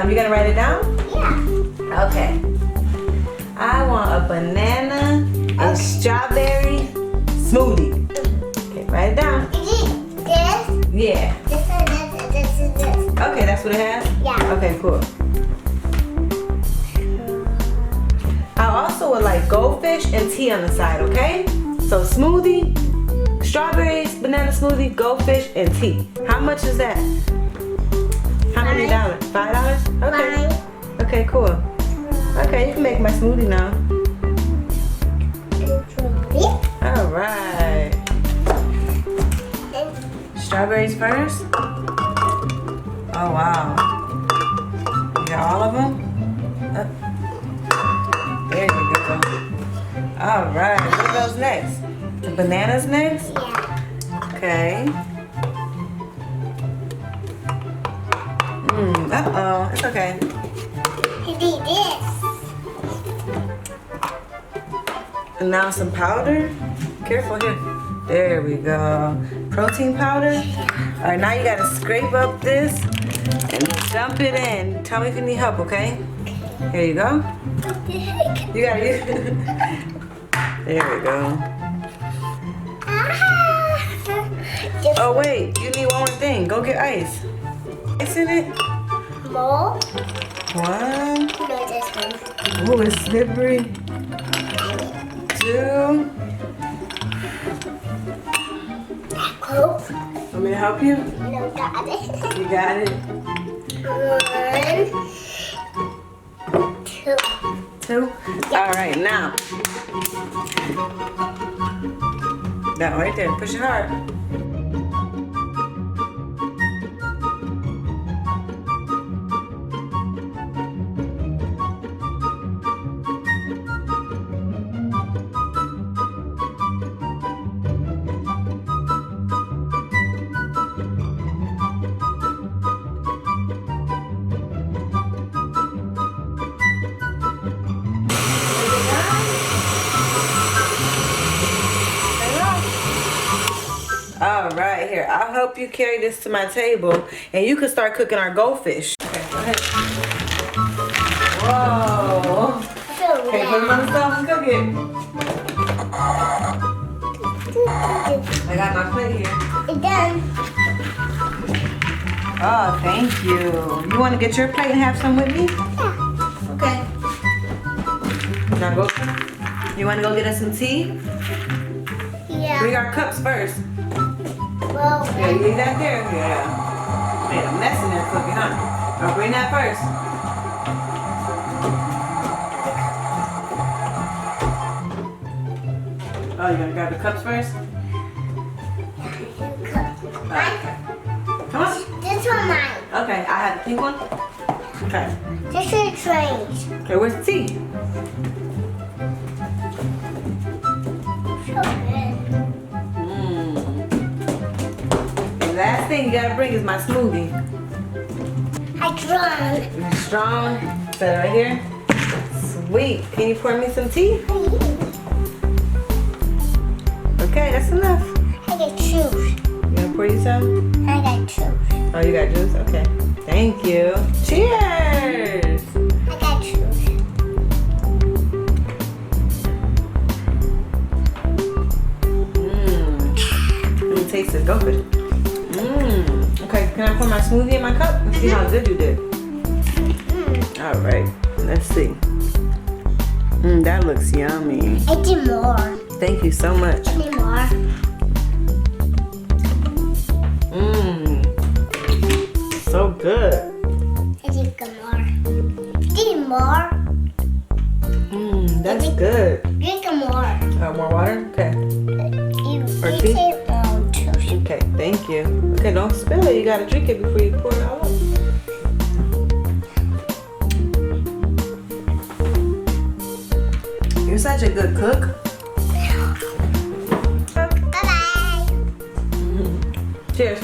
You gonna write it down? Yeah. Okay. I want a banana and strawberry smoothie. Okay, write it down. Is it this? Yeah. This and this and this. Okay, that's what it has? Yeah. Okay, cool. I also would like goldfish and tea on the side, okay? So smoothie, strawberries, banana smoothie, goldfish, and tea. How much is that? How many dollars? $5? Okay. Fine. Okay, cool. Okay, you can make my smoothie now. All right. Strawberries first. Oh wow. You got all of them? There you go. All right. What goes next? The bananas next? Yeah. Okay. Uh-oh. It's okay. You need this. And now some powder. Careful here. There we go. Protein powder. All right, now you gotta scrape up this and dump it in. Tell me if you need help, okay? Here you go. You gotta use it. There we go. Oh wait, you need one more thing. Go get ice. Ice in it. More? One. No, this one. Oh, it's slippery. Two. Coke? Want me to help you? No, got it. You got it. 1, 2. Two. All right, now. That right there. Push it hard. All right, here. I'll help you carry this to my table, and you can start cooking our goldfish. Okay, go ahead. Whoa. Okay, put them on the stove and cook it. I got my plate here. It's done. Oh, thank you. You want to get your plate and have some with me? Yeah. Okay. Now go. You want to go get us some tea? Yeah. Bring our cups first. Well, Yeah, you leave that there? Yeah. Made a mess in there cooking, huh? I'll bring that first. Oh, you gonna grab the cups first? Okay. Come on. this one mine. Okay, I have the pink one. Okay. This is strange. Okay, where's the tea? So good. The last thing you gotta bring is my smoothie. I drawn. You strong? Set it right here. Sweet. Can you pour me some tea? Okay, that's enough. I got juice. You gonna pour you some? I got juice. Oh, you got juice? Okay. Thank you. Cheers! I got juice. Let me taste it. Go for it. Okay, can I pour my smoothie in my cup? Let's see how good you did. All right, let's see. That looks yummy. I did more. Thank you so much. I need more. So good. I did more. Did more. That's good. Drink more. More water? Okay. You Or you tea? take more juice. Okay, thank you. Okay, don't spill it. You gotta drink it before you pour it all up. You're such a good cook. Bye bye. Cheers.